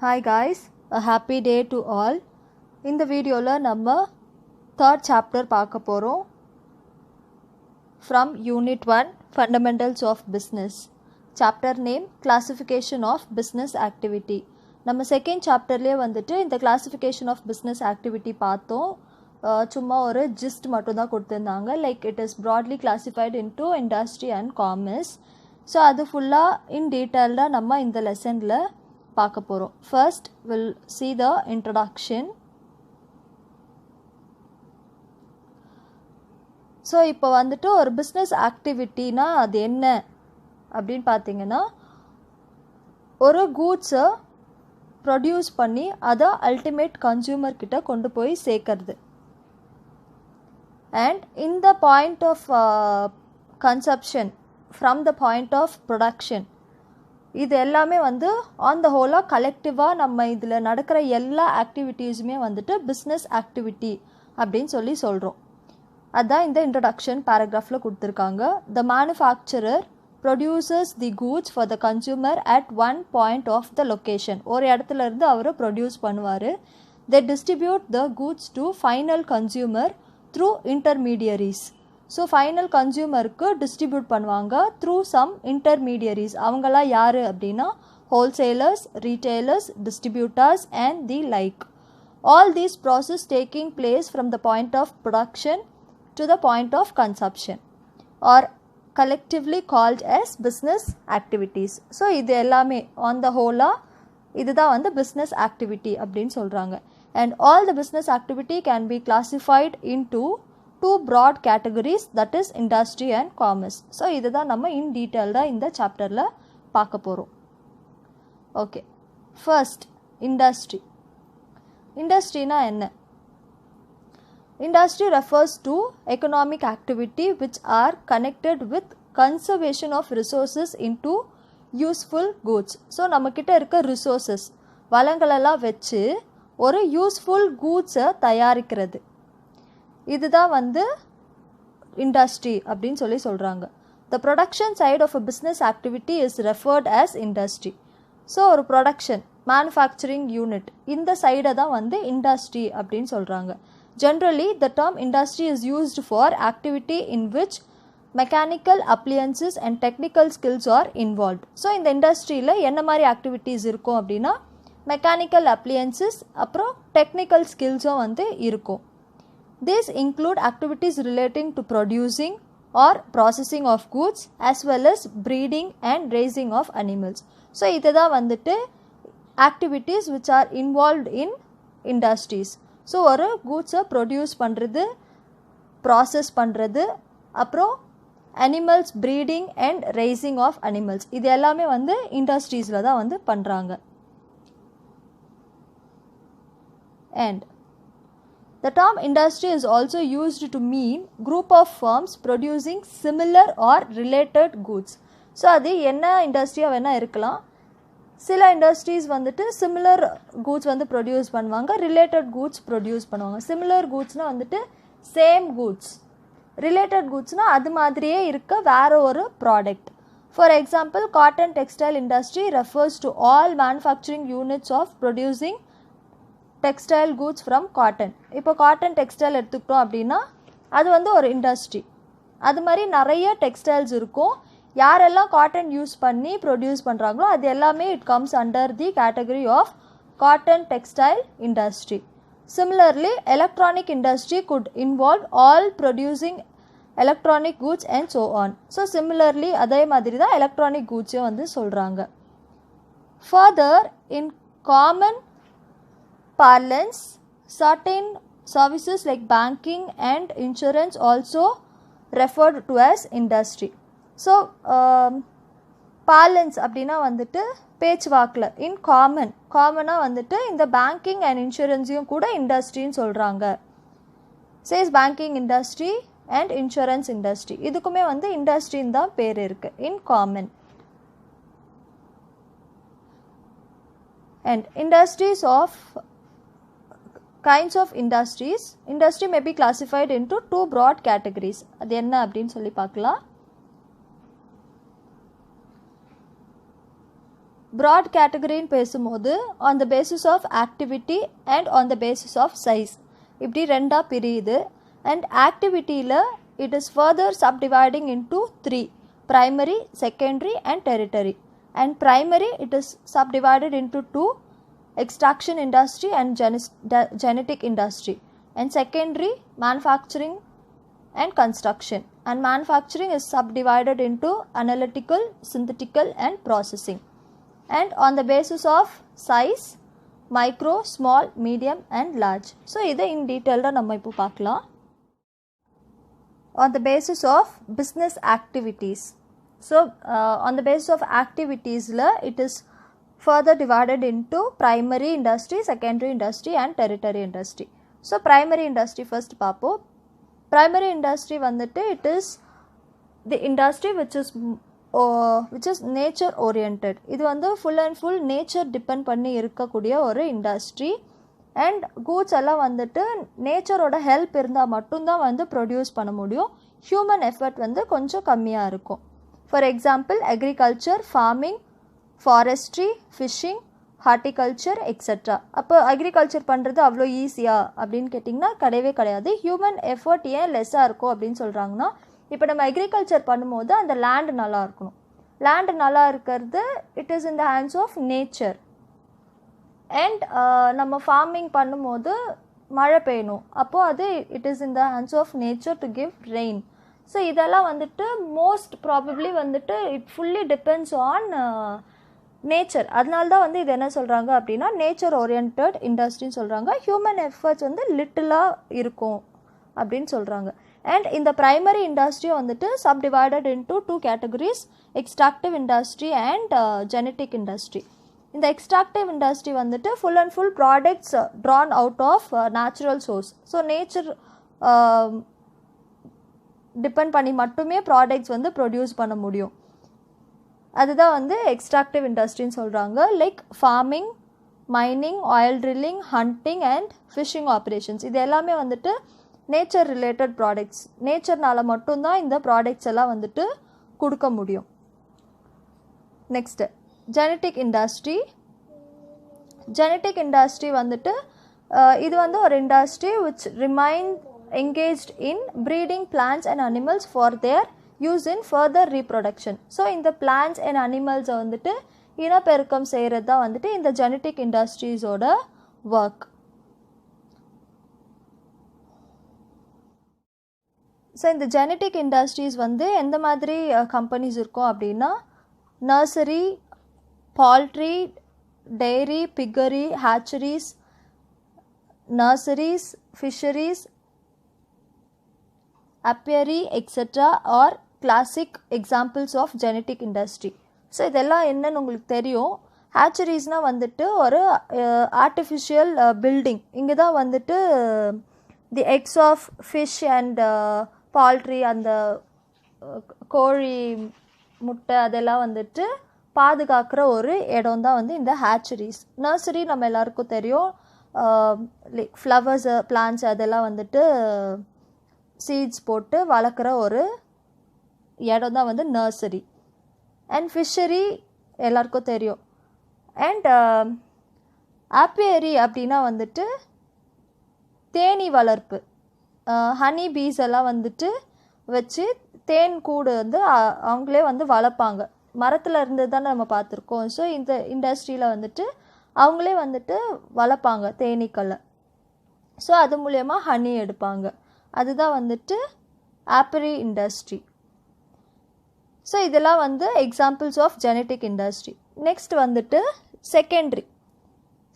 Hi guys, a happy day to all. இந்த வீடியோவில் நம்ம தேர்ட் சாப்டர் பார்க்க போகிறோம். From Unit 1 Fundamentals of Business. Chapter name Classification of Business Activity. நம்ம second சாப்டர்லேயே வந்துட்டு இந்த கிளாசிஃபிகேஷன் ஆஃப் பிஸ்னஸ் ஆக்டிவிட்டி பார்த்தோம். சும்மா ஒரு ஜிஸ்ட் மட்டும் தான் கொடுத்துருந்தாங்க. Like it is broadly classified into industry and commerce. So அது ஃபுல்லாக இன் டீட்டெயில்டாக நம்ம இந்த லெசனில் பார்க்க போகிறோம். First will see the introduction. So இப்போ வந்துட்டு ஒரு பிஸ்னஸ் ஆக்டிவிட்டினா அது என்ன அப்படின்னு பார்த்தீங்கன்னா, ஒரு கூட்ஸை ப்ரொடியூஸ் பண்ணி அதை அல்டிமேட் கன்சியூமர் கிட்ட கொண்டு போய் சேர்க்கறது. And in the point of consumption from the point of production, இது எல்லாமே வந்து ஆன் த ஹோலாக கலெக்டிவாக நம்ம இதில் நடக்கிற எல்லா ஆக்டிவிட்டீஸுமே வந்துட்டு பிஸ்னஸ் ஆக்டிவிட்டி அப்படின்னு சொல்கிறோம். அதுதான் இந்த இன்ட்ரடக்ஷன் பேராகிராஃபில் கொடுத்துருக்காங்க. The manufacturer producers the goods for the consumer at one point of the location. ஒரு இடத்துல இருந்து அவர் ப்ரொடியூஸ் பண்ணுவார். They distribute the goods to final consumer through intermediaries. So final கன்சியூமருக்கு டிஸ்ட்ரிபியூட் பண்ணுவாங்க த்ரூ சம் இன்டர்மீடியரிஸ். அவங்களாம் யார் அப்படின்னா wholesalers, retailers, distributors and the like. All these process taking place from the point of production to the point of consumption are collectively called as business activities. So இது எல்லாமே on the whole இதுதான் வந்து business activity அப்படின்னு சொல்கிறாங்க. And all the business activity can be classified into two broad categories, that is industry and commerce. So இதுதான் நம்ம in detailடாக இந்த சாப்டரில் பார்க்க போகிறோம். Okay, first industry. இண்டஸ்ட்ரினா என்ன? Industry refers to economic activity which are connected with conservation of resources into useful goods. So நம்மக்கிட்ட இருக்க resources வளங்களெல்லாம் வச்சு ஒரு யூஸ்ஃபுல் கூட்ஸை தயாரிக்கிறது. இதுதான் வந்து இண்டஸ்ட்ரி அப்படின்னு சொல்கிறாங்க. The production side of a business activity is referred as industry. So ஒரு ப்ரொடக்ஷன் மேனுஃபேக்சரிங் யூனிட், இந்த சைடை தான் வந்து இண்டஸ்ட்ரி அப்படின்னு சொல்கிறாங்க. Generally, the term industry is used for activity in which mechanical appliances and technical skills are involved. So இந்த இண்டஸ்ட்ரியில் என்ன மாதிரி ஆக்டிவிட்டீஸ் இருக்கும் அப்படின்னா மெக்கானிக்கல் அப்ளியன்சஸ் அப்புறம் டெக்னிக்கல் ஸ்கில்ஸும் வந்து இருக்கும். These include activities relating to producing or processing of goods as well as breeding and raising of animals. So இதுதான் வந்துட்டு activities which are involved in industries. So ஒரு கூட்ஸை ப்ரொடியூஸ் பண்ணுறது, ப்ராசஸ் பண்ணுறது, அப்புறம் animals breeding and raising of animals, இது எல்லாமே வந்து இண்டஸ்ட்ரீஸில் தான் வந்து பண்ணுறாங்க. And the term industry is also used to mean group of firms producing similar or related goods. So அது என்ன இண்டஸ்ட்ரியாக வேணால் இருக்கலாம். சில இண்டஸ்ட்ரீஸ் வந்துட்டு சிமிலர் கூட்ஸ் வந்து ப்ரொடியூஸ் பண்ணுவாங்க, ரிலேட்டட் கூட்ஸ் ப்ரொடியூஸ் பண்ணுவாங்க. சிமிலர் கூட்ஸ்னால் வந்துட்டு சேம் கூட்ஸ், ரிலேட்டட் கூட்ஸ்னால் அது மாதிரியே இருக்க வேறு ஒரு product. For example, cotton textile industry refers to all manufacturing units of producing textile goods from cotton. இப்போ காட்டன் டெக்ஸ்டைல் எடுத்துக்கிட்டோம் அப்படின்னா அது வந்து ஒரு இண்டஸ்ட்ரி. அது மாதிரி நிறைய டெக்ஸ்டைல்ஸ் இருக்கும். யாரெல்லாம் காட்டன் யூஸ் பண்ணி ப்ரொடியூஸ் பண்ணுறாங்களோ அது எல்லாமே it comes under the category of cotton textile industry. Similarly electronic industry good involve all producing electronic goods and so on. So similarly அதே மாதிரி தான் எலக்ட்ரானிக் கூட்ஸையும் வந்து சொல்கிறாங்க. Further, in common parlance, certain services like banking and insurance also referred to as industry. So parlance அப்படின்னா வந்துட்டு பேச்சுவாக்கில், இன் காமனாக வந்துட்டு இந்த பேங்கிங் அண்ட் இன்சூரன்ஸையும் கூட இண்டஸ்ட்ரின்னு சொல்கிறாங்க. Chase banking industry and insurance industry, இதுக்குமே வந்து இண்டஸ்ட்ரின்னு தான் பேர் இருக்குது, in common. And industries of kinds of industries. Industry may be classified into two broad categories. அது என்ன அப்படின்னு சொல்லி பார்க்கலாம். ப்ராட் கேட்டகரின்னு பேசும்போது on the basis of activity and on the basis of size இப்படி ரெண்டாக பிரியுது. அண்ட் ஆக்டிவிட்டியில் it is further subdividing into 3 primary, secondary and tertiary. And primary it is subdivided into 2 extraction industry and genetic industry. And secondary manufacturing and construction. And manufacturing is subdivided into analytical, synthetical and processing. And on the basis of size, micro, small, medium and large. So இதை in detail நம்ம இப்போ பார்க்கலாம். On the basis of business activities. So on the basis of activities it is further divided into primary industry, secondary industry and tertiary industry. So primary industry first பார்ப்போம். Primary industry வந்துட்டு it is the industry which is nature oriented. இது வந்து full and full nature depend பண்ணி இருக்கக்கூடிய ஒரு industry. And goods எல்லாம் வந்துட்டு நேச்சரோட help இருந்தால் மட்டும்தான் வந்து ப்ரொடியூஸ் பண்ண முடியும். ஹியூமன் எஃபர்ட் வந்து கொஞ்சம் கம்மியாக இருக்கும். For example agriculture, farming, forestry, fishing, horticulture etcetera. அப்போ அக்ரிகல்ச்சர் பண்ணுறது அவ்வளோ ஈஸியா அப்படின்னு கேட்டிங்கன்னா கிடையவே கிடையாது. ஹியூமன் எஃபர்ட் ஏன் லெஸ்ஸாக இருக்கும் அப்படின்னு சொல்கிறாங்கன்னா, இப்போ நம்ம அக்ரிகல்ச்சர் பண்ணும்போது அந்த லேண்டு நல்லா இருக்கணும். லேண்டு நல்லா இருக்கிறது it is in the hands of nature. And நம்ம ஃபார்மிங் பண்ணும்போது மழை பெய்யணும், அப்போது அது it is in the hands of nature to give rain. So இதெல்லாம் வந்துட்டு மோஸ்ட் ப்ராபப்ளி வந்துட்டு it fully depends on nature. அதனால தான் வந்து இது என்ன சொல்கிறாங்க அப்படின்னா நேச்சர் ஓரியன்ட் இண்டஸ்ட்ரின்னு சொல்கிறாங்க. ஹியூமன் எஃபர்ட்ஸ் வந்து லிட்டிலாக இருக்கும் அப்படின்னு சொல்கிறாங்க. அண்ட் இந்த ப்ரைமரி இண்டஸ்ட்ரியை வந்துட்டு subdivided into 2 categories, extractive industry and genetic industry. இந்த எக்ஸ்ட்ராக்டிவ் இண்டஸ்ட்ரி வந்துட்டு full and full products drawn out of natural source. So nature depend பண்ணி மட்டுமே ப்ராடக்ட்ஸ் வந்து ப்ரொடியூஸ் பண்ண முடியும். அதுதான் வந்து எக்ஸ்ட்ராக்டிவ் இண்டஸ்ட்ரின்னு சொல்கிறாங்க. Like farming, mining, oil drilling, hunting and fishing operations. இது எல்லாமே வந்துட்டு நேச்சர் ரிலேட்டட் ப்ராடக்ட்ஸ். நேச்சர்னால் மட்டும்தான் இந்த ப்ராடக்ட்ஸ் எல்லாம் வந்துட்டு கொடுக்க முடியும். Next genetic industry. Genetic industry வந்துட்டு இது வந்து ஒரு industry which remain engaged in breeding plants and animals for their use in further reproduction. So இந்த plants and animals-ஐ வந்துட்டு இனப்பெருக்கம் செய்கிறது தான் வந்துட்டு இந்த ஜெனட்டிக் இண்டஸ்ட்ரீஸோட ஒர்க். ஸோ இந்த ஜெனட்டிக் இண்டஸ்ட்ரீஸ் வந்து எந்த மாதிரி கம்பெனிஸ் இருக்கும் அப்படின்னா nursery, poultry, dairy, piggery, hatcheries, nurseries, fisheries, apiary, etc. are classic examples of genetic industry. So இதெல்லாம் என்னன்னு உங்களுக்கு தெரியும். ஹேச்சரிஸ்னால் வந்துட்டு ஒரு ஆர்டிஃபிஷியல் பில்டிங். இங்கே தான் வந்துட்டு the eggs of fish and poultry, அந்த கோழி முட்டை அதெல்லாம் வந்துட்டு பாதுகாக்கிற ஒரு இடம் தான் வந்து இந்த ஹேச்சரிஸ். நர்சரி நம்ம எல்லாருக்கும் தெரியும். லைக் ஃப்ளவர்ஸ், பிளான்ட்ஸ் அதெல்லாம் வந்துட்டு சீட்ஸ் போட்டு வளர்க்குற ஒரு இடம் தான் வந்து நர்சரி. அண்ட் ஃபிஷரி எல்லாருக்கும் தெரியும். அண்ட் ஆப்பியரி அப்படின்னா வந்துட்டு தேனீ வளர்ப்பு. ஹனி பீஸ் எல்லாம் வந்துட்டு வச்சு தேன் கூடு வந்து அவங்களே வந்து வளர்ப்பாங்க. மரத்தில் இருந்து தானே நம்ம பார்த்துருக்கோம். ஸோ இந்த இண்டஸ்ட்ரியில் வந்துட்டு அவங்களே வந்துட்டு வளர்ப்பாங்க தேனீக்களை. ஸோ அது மூலயமா ஹனி எடுப்பாங்க. அதுதான் வந்துட்டு ஆப்பிரி இண்டஸ்ட்ரி. ஸோ இதெல்லாம் வந்து examples of genetic industry. Next வந்துட்டு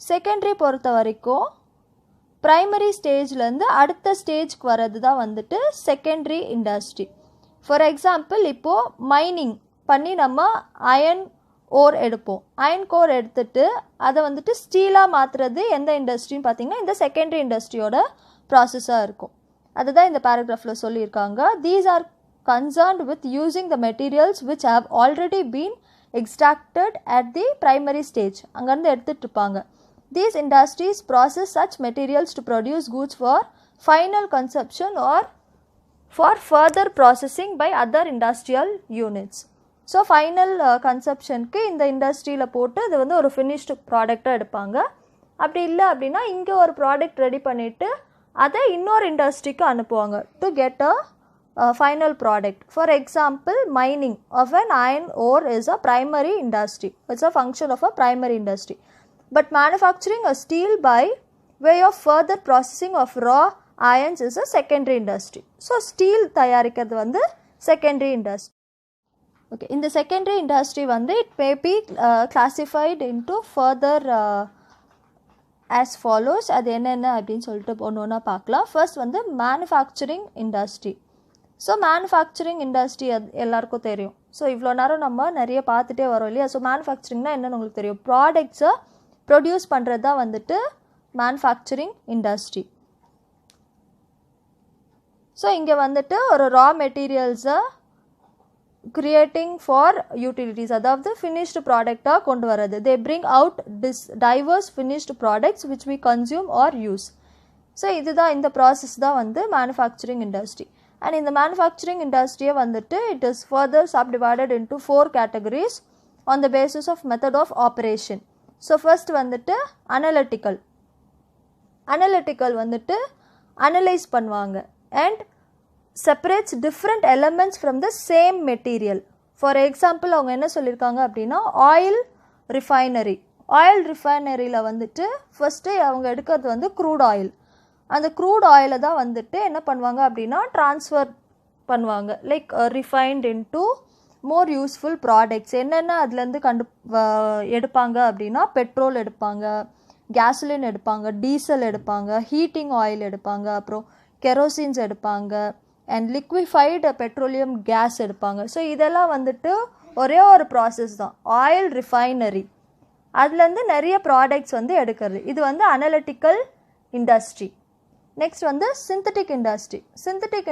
செகண்டரி பொறுத்த வரைக்கும் ப்ரைமரி ஸ்டேஜ்லேருந்து அடுத்த ஸ்டேஜ்க்கு வர்றது தான் வந்துட்டு செகண்டரி இண்டஸ்ட்ரி. ஃபார் எக்ஸாம்பிள் இப்போது மைனிங் பண்ணி நம்ம அயன் ஓர் எடுப்போம். அயன் கோர் எடுத்துட்டு அதை வந்துட்டு ஸ்டீலாக மாற்றுறது எந்த இண்டஸ்ட்ரின்னு பார்த்தீங்கன்னா இந்த செகண்டரி இண்டஸ்ட்ரியோட ப்ராசஸாக இருக்கும். அதுதான் இந்த பேராகிராஃபில் சொல்லியிருக்காங்க. These are concerned with using the materials which have already been extracted at the primary stage. அங்கேருந்து எடுத்துகிட்டு இருப்பாங்க. These industries process such materials to produce goods for final consumption or for further processing by other industrial units. So final கன்சப்ஷனுக்கு இந்த இண்டஸ்ட்ரியில் போட்டு இது வந்து ஒரு ஃபினிஷ்டு ப்ராடக்டாக எடுப்பாங்க. அப்படி இல்லை அப்படின்னா இங்கே ஒரு ப்ராடக்ட் ரெடி பண்ணிவிட்டு அதை இன்னொரு இண்டஸ்ட்ரிக்கு அனுப்புவாங்க to get a final product. For example, mining of an iron ore is a primary industry. It's a function of a primary industry. But manufacturing a steel by way of further processing of raw irons is a secondary industry. So steel தயாரிக்கிறது வந்து secondary industry. Okay, in the secondary industry வந்து it may be classified into further as follows. அது என்னென்ன அப்படின்னு சொல்லிட்டு ஒன்று ஒன்றா பார்க்கலாம். ஃபர்ஸ்ட் வந்து manufacturing industry. So manufacturing industry அது எல்லாருக்கும் தெரியும். ஸோ இவ்வளோ நேரம் நம்ம நிறைய பார்த்துட்டே வரோம் இல்லையா. ஸோ மேனுஃபேக்சரிங்னா என்னென்னு உங்களுக்கு தெரியும். ப்ராடக்ட்ஸை ப்ரொடியூஸ் பண்ணுறது தான் வந்துட்டு மேனுஃபேக்சரிங் இண்டஸ்ட்ரி. ஸோ இங்கே வந்துட்டு ஒரு ரா மெட்டீரியல்ஸை creating for utilities, அதாவது finished ப்ராடக்டாக கொண்டு வரது. they bring out diverse finished products which we consume or use. So இதுதான் இந்த ப்ராசஸ் தான் வந்து மேனுஃபேக்சரிங் இண்டஸ்ட்ரி. அண்ட் இந்த மேனுஃபேக்சரிங் இண்டஸ்ட்ரியை வந்துட்டு it is further subdivided into 4 categories on the basis of method of operation. So first வந்துட்டு analytical வந்துட்டு analyse பண்ணுவாங்க and separates different elements from the same material. For example, அவங்க என்ன சொல்லியிருக்காங்க அப்படின்னா ஆயில் ரிஃபைனரியில் வந்துட்டு ஃபஸ்ட்டு அவங்க எடுக்கிறது வந்து க்ரூட் ஆயில். அந்த க்ரூட் ஆயிலை தான் வந்துட்டு என்ன பண்ணுவாங்க அப்படின்னா ட்ரான்ஸ்ஃபர் பண்ணுவாங்க, லைக் ரிஃபைன்ட் இன்டு மோர் யூஸ்ஃபுல் ப்ராடக்ட்ஸ். என்னென்ன அதுலேருந்து எடுப்பாங்க அப்படின்னா பெட்ரோல் எடுப்பாங்க, கேசலின் எடுப்பாங்க, டீசல் எடுப்பாங்க, ஹீட்டிங் ஆயில் எடுப்பாங்க, அப்புறம் கெரோசின்ஸ் எடுப்பாங்க, அண்ட் லிக்விஃபைடு பெட்ரோலியம் கேஸ் எடுப்பாங்க. ஸோ இதெல்லாம் வந்துட்டு ஒரே ஒரு ப்ராசஸ் தான், ஆயில் ரிஃபைனரி. அதுலேருந்து நிறைய ப்ராடக்ட்ஸ் வந்து எடுக்கிறது. இது வந்து அனலிட்டிக்கல் இண்டஸ்ட்ரி. நெக்ஸ்ட் வந்து சிந்தட்டிக்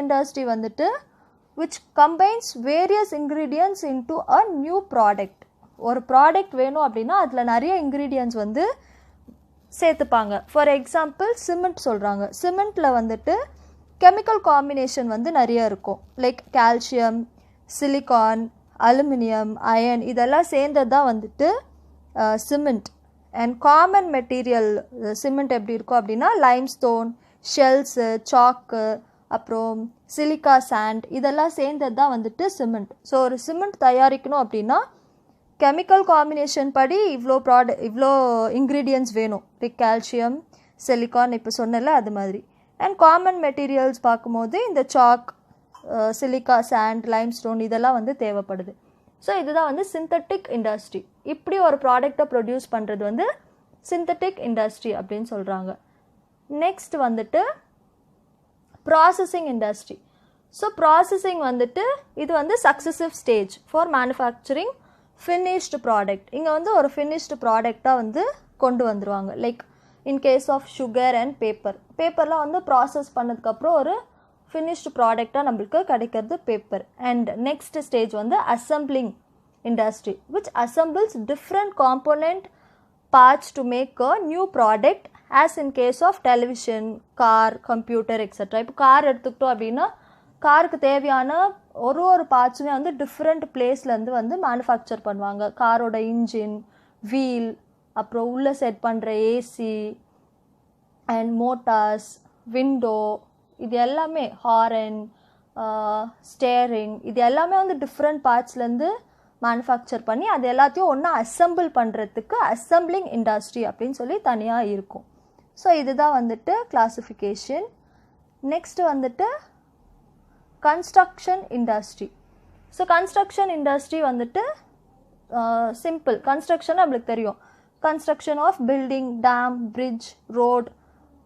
இண்டஸ்ட்ரி வந்துட்டு which combines various ingredients into a new product. ஒரு ப்ராடக்ட் வேணும் அப்படின்னா அதில் நிறைய இன்க்ரீடியன்ட்ஸ் வந்து சேர்த்துப்பாங்க. ஃபார் எக்ஸாம்பிள் சிமெண்ட் சொல்கிறாங்க. சிமெண்ட்டில் வந்துட்டு கெமிக்கல் காம்பினேஷன் வந்து நிறைய இருக்கும், like calcium, silicon, aluminium, iron, இதெல்லாம் சேர்ந்தது தான் வந்துட்டு cement. And common material cement எப்படி இருக்கும் அப்படின்னா லைம்ஸ்டோன், ஷெல்ஸு, சாக்கு, அப்புறம் சிலிக்கா சாண்ட், இதெல்லாம் சேர்ந்தது தான் வந்துட்டு சிமெண்ட். ஸோ ஒரு சிமெண்ட் தயாரிக்கணும் அப்படின்னா கெமிக்கல் காம்பினேஷன் படி இவ்வளோ இன்க்ரீடியன்ட்ஸ் வேணும், லைக் கால்சியம், சிலிக்கான் இப்போ சொன்னல அது மாதிரி. அண்ட் காமன் மெட்டீரியல்ஸ் பார்க்கும்போது இந்த சாக், சிலிக்கா சாண்ட், லைம்ஸ்டோன் இதெல்லாம் வந்து தேவைப்படுது. ஸோ இதுதான் வந்து சிந்தட்டிக் இண்டஸ்ட்ரி. இப்படி ஒரு ப்ராடக்டை ப்ரொடியூஸ் பண்ணுறது வந்து சிந்தட்டிக் இண்டஸ்ட்ரி அப்படின்னு சொல்கிறாங்க. நெக்ஸ்ட் வந்துட்டு ப்ராசஸிங் இண்டஸ்ட்ரி. ஸோ ப்ராசஸிங் வந்துட்டு இது வந்து successive stage for manufacturing finished product. இங்கே வந்து ஒரு ஃபினிஷ்டு ப்ராடக்டாக வந்து கொண்டு வந்துடுவாங்க. Like in case of sugar and பேப்பர்லாம் வந்து ப்ராசஸ் பண்ணதுக்கப்புறம் ஒரு ஃபினிஷ்டு ப்ராடக்டாக நம்மளுக்கு கிடைக்கிறது பேப்பர். அண்ட் நெக்ஸ்ட் ஸ்டேஜ் வந்து assembling industry, which assembles different component parts to make a new product, as in case of television, car, computer etcetera. இப்போ கார் எடுத்துக்கிட்டோம் அப்படின்னா காருக்கு தேவையான ஒரு பார்ட்ஸுமே வந்து டிஃப்ரெண்ட் பிளேஸ்லேருந்து வந்து மேனுஃபேக்சர் பண்ணுவாங்க. காரோட இன்ஜின், வீல், அப்புறம் உள்ளே செட் பண்ணுற ஏசி அண்ட் மோட்டார்ஸ், விண்டோ, இது எல்லாமே ஹாரன், ஸ்டேரிங், இது எல்லாமே வந்து டிஃப்ரெண்ட் பார்ட்ஸ்லேருந்து மேனுஃபேக்சர் பண்ணி அது எல்லாத்தையும் ஒன்றா அசம்பிள் பண்ணுறதுக்கு அசம்பிளிங் இண்டஸ்ட்ரி அப்படின்னு சொல்லி தனியாக இருக்கும். ஸோ இதுதான் வந்துட்டு கிளாசிஃபிகேஷன். நெக்ஸ்ட் வந்துட்டு construction industry. So construction industry வந்துட்டு சிம்பிள். கன்ஸ்ட்ரக்ஷன் நம்மளுக்கு தெரியும், construction of building, dam, bridge, road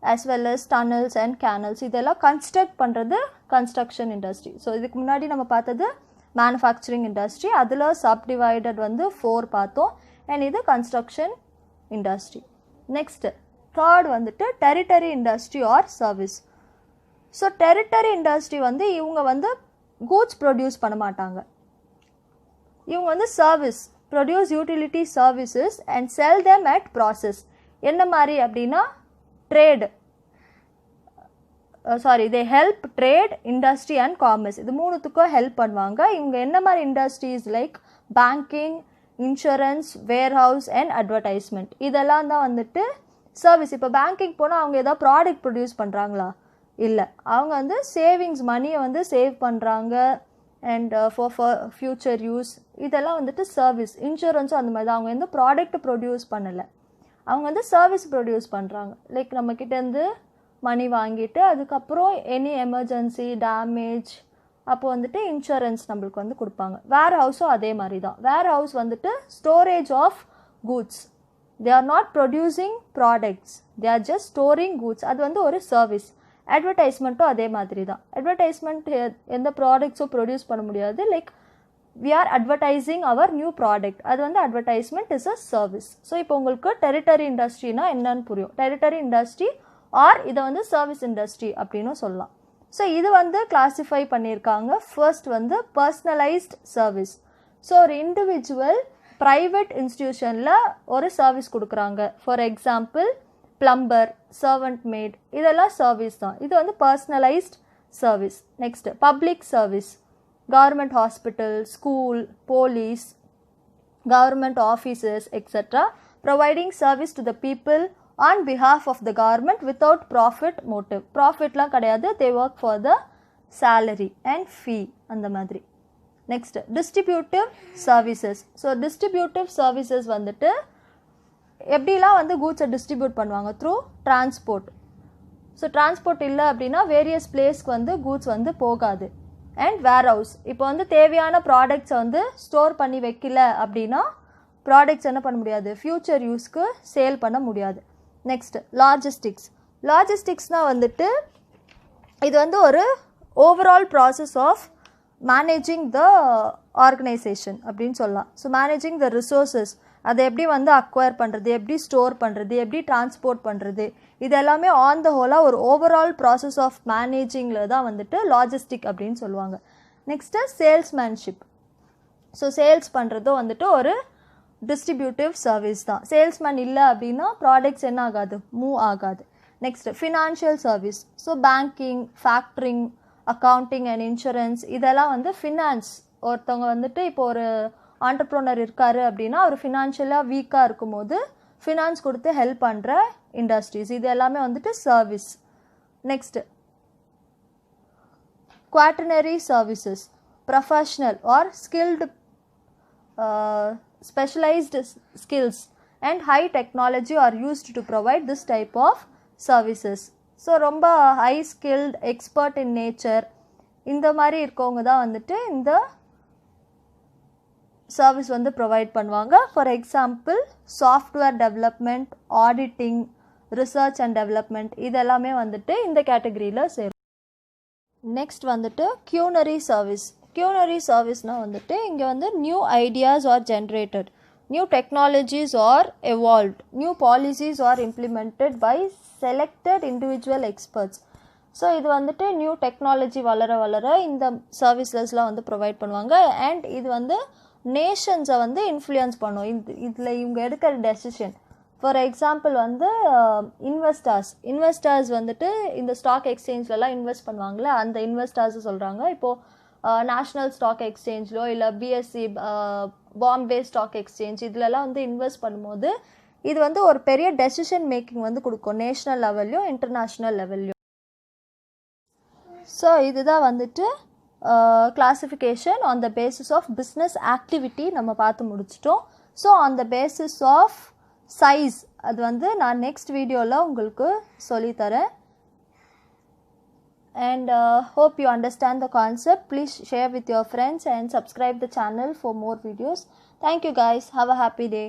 as well as tunnels and canals, இதெல்லாம் கன்ஸ்ட்ரக்ட் பண்ணுறது கன்ஸ்ட்ரக்ஷன் இண்டஸ்ட்ரி. ஸோ இதுக்கு முன்னாடி நம்ம பார்த்தது மேனுஃபேக்சரிங் இண்டஸ்ட்ரி, அதில் சப்டிவைடட் வந்து 4 பார்த்தோம். அண்ட் இது கன்ஸ்ட்ரக்ஷன் இண்டஸ்ட்ரி. நெக்ஸ்ட்டு தேர்ட் வந்துட்டு territory industry or service. So territory industry வந்து இவங்க வந்து கூட்ஸ் ப்ரொடியூஸ் பண்ண மாட்டாங்க, இவங்க வந்து service, produce utility services and sell them at process. என்ன மாதிரி அப்படின்னா trade, they help trade, industry and commerce, இது மூணுத்துக்கும் ஹெல்ப் பண்ணுவாங்க. இவங்க என்ன மாதிரி industries like banking, insurance, warehouse and advertisement. இதெல்லாம் தான் வந்துட்டு சர்வீஸ். இப்போ பேங்கிங் போனால் அவங்க ஏதாவது ப்ராடக்ட் ப்ரொடியூஸ் பண்ணுறாங்களா? இல்லை. அவங்க வந்து சேவிங்ஸ் மணியை வந்து சேவ் பண்ணுறாங்க அண்ட் ஃபார் ஃப்யூச்சர் யூஸ். இதெல்லாம் வந்துட்டு சர்வீஸ். இன்சூரன்ஸும் அந்த மாதிரி தான். அவங்க வந்து ப்ராடக்ட் ப்ரொடியூஸ் பண்ணலை, அவங்க வந்து சர்வீஸ் ப்ரொடியூஸ் பண்ணுறாங்க. லைக் நம்மக்கிட்டேருந்து மணி வாங்கிட்டு அதுக்கப்புறம் எனி எமர்ஜென்சி டேமேஜ் அப்போ வந்துட்டு இன்சூரன்ஸ் நம்மளுக்கு வந்து கொடுப்பாங்க. வேர் ஹவுஸும் அதே மாதிரி தான். வேர் ஹவுஸ் வந்துட்டு storage of goods. They are not producing products, they are just storing goods. அது வந்து ஒரு சர்வீஸ். அட்வர்டைஸ்மெண்ட்டும் அதே மாதிரி தான். அட்வர்டைஸ்மெண்ட் எந்த ப்ராடக்ட்ஸும் ப்ரொடியூஸ் பண்ண முடியாது. Like we are advertising our new product. அது வந்து advertisement is a service. So இப்போ உங்களுக்கு டெரிட்டரி இண்டஸ்ட்ரினா என்னன்னு புரியும். டெரிட்டரி இண்டஸ்ட்ரி ஆர் இதை வந்து சர்வீஸ் இண்டஸ்ட்ரி அப்படின்னு சொல்லலாம். ஸோ இது வந்து கிளாஸிஃபை பண்ணியிருக்காங்க. ஃபர்ஸ்ட் வந்து பர்சனலைஸ்ட் சர்வீஸ். ஸோ ஒரு இண்டிவிஜுவல் ப்ரைவேட் இன்ஸ்டிடியூஷனில் ஒரு சர்வீஸ் கொடுக்குறாங்க. For example plumber, servant maid, இதெல்லாம் சர்வீஸ் தான். இது வந்து personalised service. Next public service. Government hospital, school, police, government offices, etc. providing service to the people on behalf of the government without profit motive. Profitலாம் கிடையாது, they work for the salary and fee அந்த மாதிரி. Next, distributive services. So distributive services வந்துட்டு எப்படிலாம் வந்து கூட்ஸை distribute பண்ணுவாங்க? Through transport. So transport இல்லை அப்படின்னா various பிளேஸ்க்கு வந்து கூட்ஸ் வந்து போகாது. And warehouse. இப்போ வந்து தேவையான ப்ராடக்ட்ஸை வந்து ஸ்டோர் பண்ணி வைக்கல அப்படின்னா ப்ராடக்ட்ஸ் என்ன பண்ண முடியாது? ஃப்யூச்சர் யூஸ்க்கு சேல் பண்ண முடியாது. Next logistics. லாஜிஸ்டிக்ஸ்னால் வந்துட்டு இது வந்து ஒரு overall process of managing the organisation அப்படின்னு சொல்லலாம். ஸோ மேனேஜிங் த ரிசோர்ஸஸ், அதை எப்படி வந்து அக்வயர் பண்ணுறது, எப்படி ஸ்டோர் பண்ணுறது, எப்படி டிரான்ஸ்போர்ட் பண்ணுறது, இது எல்லாமே ஆன் த ஹோலாக ஒரு ஓவரால் ப்ராசஸ் ஆஃப் மேனேஜிங்கில் தான் வந்துட்டு லாஜிஸ்டிக் அப்படின்னு சொல்லுவாங்க. Next salesmanship. ஸோ சேல்ஸ் பண்ணுறதும் வந்துட்டு ஒரு டிஸ்ட்ரிபியூட்டிவ் சர்வீஸ் தான். சேல்ஸ்மேன் இல்லை அப்படின்னா ப்ராடக்ட்ஸ் என்ன ஆகாது? மூவ் ஆகாது. Next financial service. So banking, factoring, accounting and insurance, இதெல்லாம் வந்து ஃபினான்ஸ். ஒருத்தவங்க வந்துட்டு இப்போ ஒரு ஆண்டர்ப்ரோனர் இருக்காரு அப்படின்னா அவர் ஃபினான்ஷியலாக வீக்காக இருக்கும்போது ஃபினான்ஸ் கொடுத்து ஹெல்ப் பண்ணுற இண்டஸ்ட்ரீஸ். இது எல்லாமே வந்துட்டு service. Next quaternary services. Professional or skilled specialised skills and high technology are used to provide this type of services. So ரொம்ப high skilled, expert in nature, இந்த மாதிரி இருக்கவங்க தான் வந்துட்டு இந்த சர்வீஸ் வந்து ப்ரொவைட் பண்ணுவாங்க. For example software development, auditing, research and development, இதெல்லாமே வந்துட்டு இந்த கேட்டகரியில் சேரும். நெக்ஸ்ட் வந்துட்டு கியூனரி சர்வீஸ். கியூனரி சர்வீஸ்னால் வந்துட்டு இங்கே வந்து new ideas are generated, new technologies are evolved, new policies are implemented by selected individual experts. So இது வந்துட்டு நியூ டெக்னாலஜி வளர வளர இந்த சர்வீசஸ்லாம் வந்து ப்ரொவைட் பண்ணுவாங்க. அண்ட் இது வந்து நேஷன்ஸை வந்து இன்ஃப்ளூயன்ஸ் பண்ணும். இதில் இவங்க எடுக்கிற டெசிஷன். ஃபார் எக்ஸாம்பிள் வந்து இன்வெஸ்டர்ஸ் வந்துட்டு இந்த ஸ்டாக் எக்ஸ்சேஞ்சிலலாம் இன்வெஸ்ட் பண்ணுவாங்களே, அந்த இன்வெஸ்டர்ஸை சொல்கிறாங்க. இப்போது நேஷ்னல் ஸ்டாக் எக்ஸ்சேஞ்சிலோ இல்லை பிஎஸ்சி பாம்பே ஸ்டாக் எக்ஸ்சேஞ்ச் இதிலலாம் வந்து இன்வெஸ்ட் பண்ணும்போது இது வந்து ஒரு பெரிய டெசிஷன் மேக்கிங் வந்து கொடுக்கும், நேஷ்னல் லெவல்லையும் இன்டர்நேஷ்னல் லெவல்லையும். ஸோ இதுதான் வந்துட்டு classification on the basis of business activity நம்ம பார்த்து முடிச்சிட்டோம். So on the basis of size அது வந்து நான் நெக்ஸ்ட் வீடியோவில் உங்களுக்கு சொல்லித்தரேன். And hope you understand the concept. Please share with your friends and subscribe the channel for more videos. Thank you guys. Have a happy day.